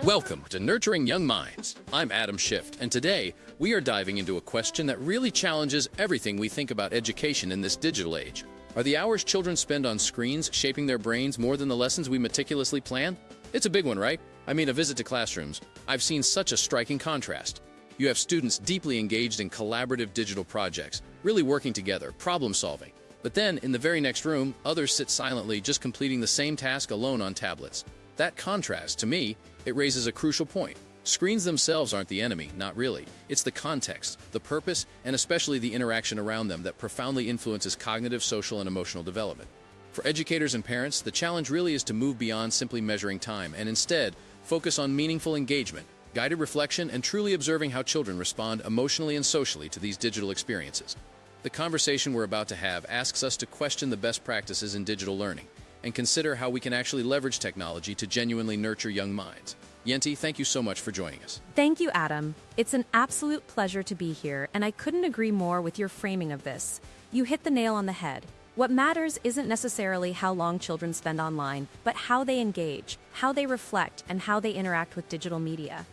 Welcome to Nurturing Young Minds. I'm Adam Schiff, and today we are diving into a question that really challenges everything we think about education in this digital age. Are the hours children spend on screens shaping their brains more than the lessons we meticulously plan? It's a big one, right? I mean, a visit to classrooms. I've seen such a striking contrast. You have students deeply engaged in collaborative digital projects, really working together, problem solving. But then, in the very next room, others sit silently, just completing the same task alone on tablets. That contrast, to me, it raises a crucial point. Screens themselves aren't the enemy, not really. It's the context, the purpose, and especially the interaction around them that profoundly influences cognitive, social, and emotional development. For educators and parents, the challenge really is to move beyond simply measuring time and instead focus on meaningful engagement, guided reflection, and truly observing how children respond emotionally and socially to these digital experiences. The conversation we're about to have asks us to question the best practices in digital learning and consider how we can actually leverage technology to genuinely nurture young minds. Yenti, thank you so much for joining us. Thank you, Adam. It's an absolute pleasure to be here, and I couldn't agree more with your framing of this. You hit the nail on the head. What matters isn't necessarily how long children spend online, but how they engage, how they reflect, and how they interact with digital media.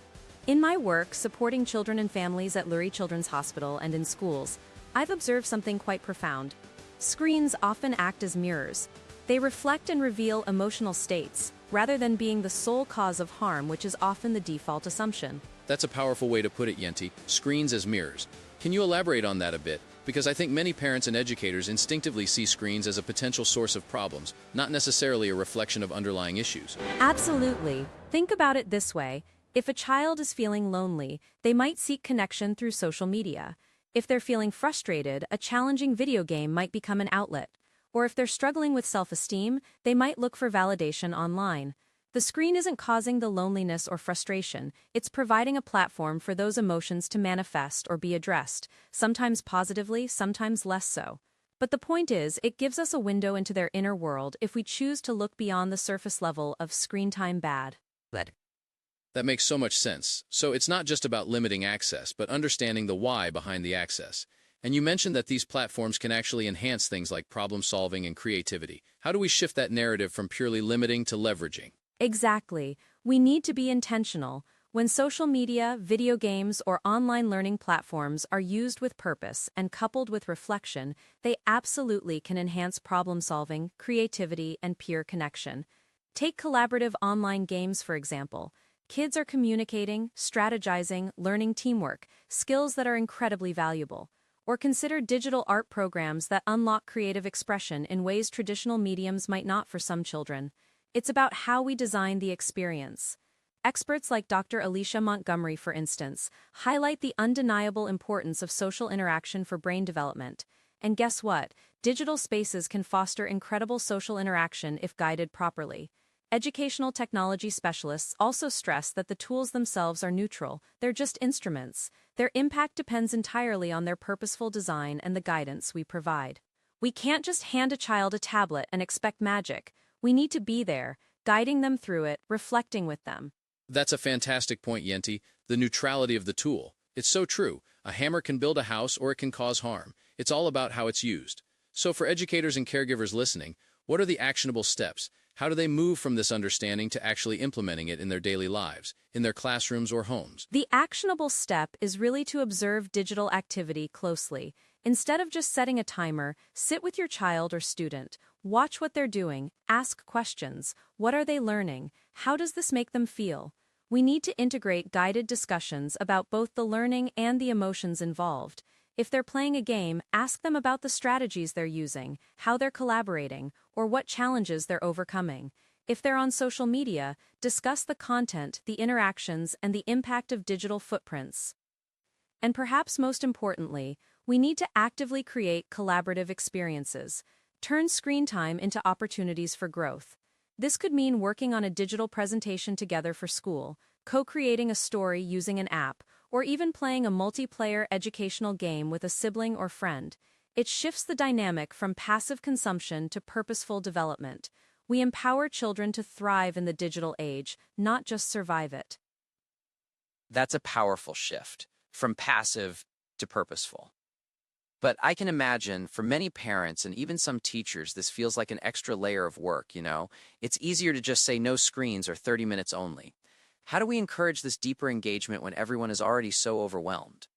In my work supporting children and families at Lurie Children's Hospital and in schools, I've observed something quite profound. Screens often act as mirrors. They reflect and reveal emotional states, rather than being the sole cause of harm, which is often the default assumption. That's a powerful way to put it, Yenti. Screens as mirrors. Can you elaborate on that a bit? Because I think many parents and educators instinctively see screens as a potential source of problems, not necessarily a reflection of underlying issues. Absolutely. Think about it this way. If a child is feeling lonely, they might seek connection through social media. If they're feeling frustrated, a challenging video game might become an outlet. Or if they're struggling with self-esteem, they might look for validation online. The screen isn't causing the loneliness or frustration, it's providing a platform for those emotions to manifest or be addressed, sometimes positively, sometimes less so. But the point is, it gives us a window into their inner world if we choose to look beyond the surface level of screen time bad. That makes so much sense. So it's not just about limiting access, but understanding the why behind the access. And you mentioned that these platforms can actually enhance things like problem solving and creativity. How do we shift that narrative from purely limiting to leveraging? Exactly. We need to be intentional. When social media, video games, or online learning platforms are used with purpose and coupled with reflection, they absolutely can enhance problem solving, creativity, and peer connection. Take collaborative online games, for example. Kids are communicating, strategizing, learning teamwork, skills that are incredibly valuable. Or consider digital art programs that unlock creative expression in ways traditional mediums might not for some children. It's about how we design the experience. Experts like Dr. Alicia Montgomery, for instance, highlight the undeniable importance of social interaction for brain development. And guess what? Digital spaces can foster incredible social interaction if guided properly. Educational technology specialists also stress that the tools themselves are neutral, they're just instruments. Their impact depends entirely on their purposeful design and the guidance we provide. We can't just hand a child a tablet and expect magic. We need to be there, guiding them through it, reflecting with them. That's a fantastic point, Yenti. The neutrality of the tool. It's so true. A hammer can build a house or it can cause harm. It's all about how it's used. So for educators and caregivers listening, what are the actionable steps? How do they move from this understanding to actually implementing it in their daily lives, in their classrooms or homes? The actionable step is really to observe digital activity closely. Instead of just setting a timer, sit with your child or student. Watch what they're doing, ask questions. What are they learning? How does this make them feel? We need to integrate guided discussions about both the learning and the emotions involved. If they're playing a game, ask them about the strategies they're using, how they're collaborating, or what challenges they're overcoming. If they're on social media, discuss the content, the interactions, and the impact of digital footprints. And perhaps most importantly, we need to actively create collaborative experiences. Turn screen time into opportunities for growth. This could mean working on a digital presentation together for school, co-creating a story using an app, or even playing a multiplayer educational game with a sibling or friend. It shifts the dynamic from passive consumption to purposeful development. We empower children to thrive in the digital age, not just survive it. That's a powerful shift, from passive to purposeful. But I can imagine for many parents and even some teachers, this feels like an extra layer of work, you know? It's easier to just say no screens or 30 minutes only. How do we encourage this deeper engagement when everyone is already so overwhelmed?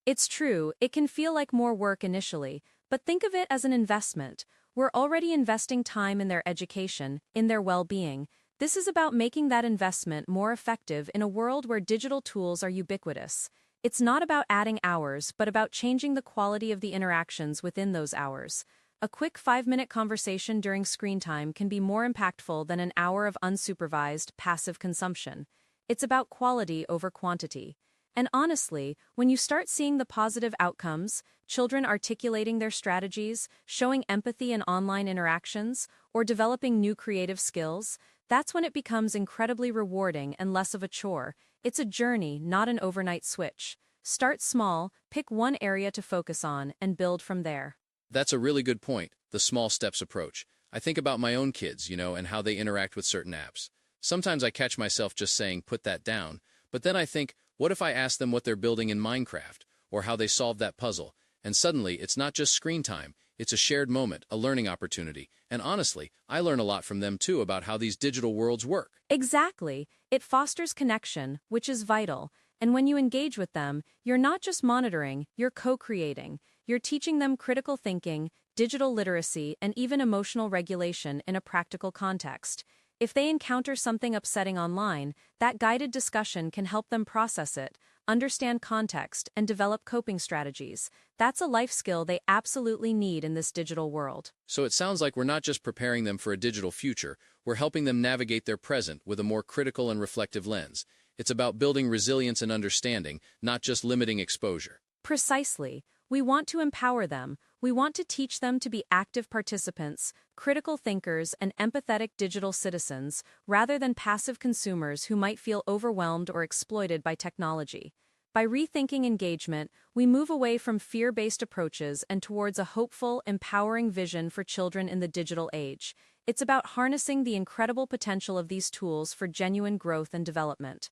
It's true, it can feel like more work initially, but think of it as an investment. We're already investing time in their education, in their well-being. This is about making that investment more effective in a world where digital tools are ubiquitous. It's not about adding hours, but about changing the quality of the interactions within those hours. A quick 5-minute conversation during screen time can be more impactful than an hour of unsupervised, passive consumption. It's about quality over quantity. And honestly, when you start seeing the positive outcomes, children articulating their strategies, showing empathy in online interactions, or developing new creative skills, that's when it becomes incredibly rewarding and less of a chore. It's a journey, not an overnight switch. Start small, pick one area to focus on, and build from there. That's a really good point, the small steps approach. I think about my own kids, and how they interact with certain apps. Sometimes I catch myself just saying, put that down, but then I think, what if I ask them what they're building in Minecraft, or how they solved that puzzle? And suddenly, it's not just screen time, it's a shared moment, a learning opportunity. And honestly, I learn a lot from them too about how these digital worlds work. Exactly. It fosters connection, which is vital. And when you engage with them, you're not just monitoring, you're co-creating. You're teaching them critical thinking, digital literacy, and even emotional regulation in a practical context. If they encounter something upsetting online, that guided discussion can help them process it, understand context, and develop coping strategies. That's a life skill they absolutely need in this digital world. So it sounds like we're not just preparing them for a digital future, we're helping them navigate their present with a more critical and reflective lens. It's about building resilience and understanding, not just limiting exposure. Precisely. We want to empower them. We want to teach them to be active participants, critical thinkers, and empathetic digital citizens, rather than passive consumers who might feel overwhelmed or exploited by technology. By rethinking engagement, we move away from fear-based approaches and towards a hopeful, empowering vision for children in the digital age. It's about harnessing the incredible potential of these tools for genuine growth and development.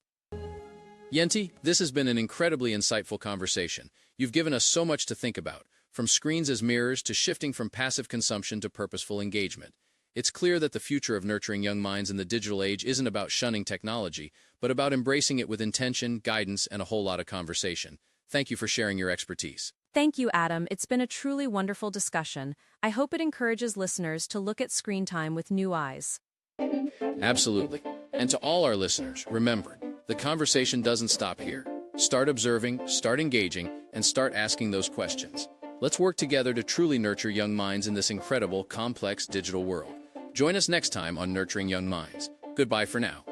Yenti, this has been an incredibly insightful conversation. You've given us so much to think about, from screens as mirrors to shifting from passive consumption to purposeful engagement. It's clear that the future of nurturing young minds in the digital age isn't about shunning technology, but about embracing it with intention, guidance, and a whole lot of conversation. Thank you for sharing your expertise. Thank you, Adam. It's been a truly wonderful discussion. I hope it encourages listeners to look at screen time with new eyes. Absolutely. And to all our listeners, remember, the conversation doesn't stop here. Start observing, start engaging, and start asking those questions. Let's work together to truly nurture young minds in this incredible, complex digital world. Join us next time on Nurturing Young Minds. Goodbye for now.